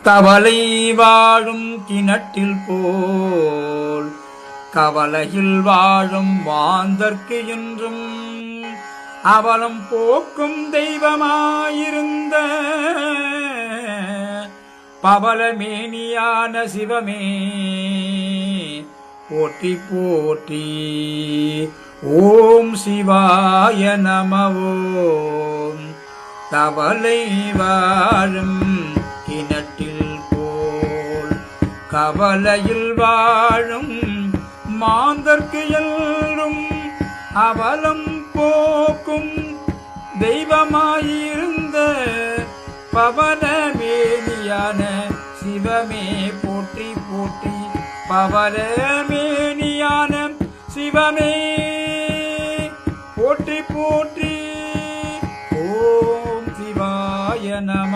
கவலை வாழும் கிணற்றில் போல் கவலையில் வாழும் மாந்தர்க்கு என்றும் அவலம் போக்கும் தெய்வமாயிருந்த பவளமேனியான சிவமே போற்றி போற்றி. ஓம் சிவாய நம. ஓம் கவலை வாழும் கிணற்றில் போல் கவலையில் வாழும் மாந்தர்க்கு எல்லும் அவலம் போக்கும் தெய்வமாயிருந்த பவளமேனியான சிவமே போற்றி போற்றி. பவளமேனியான சிவமே போற்றி போற்றி. ஓம் சிவாய நம.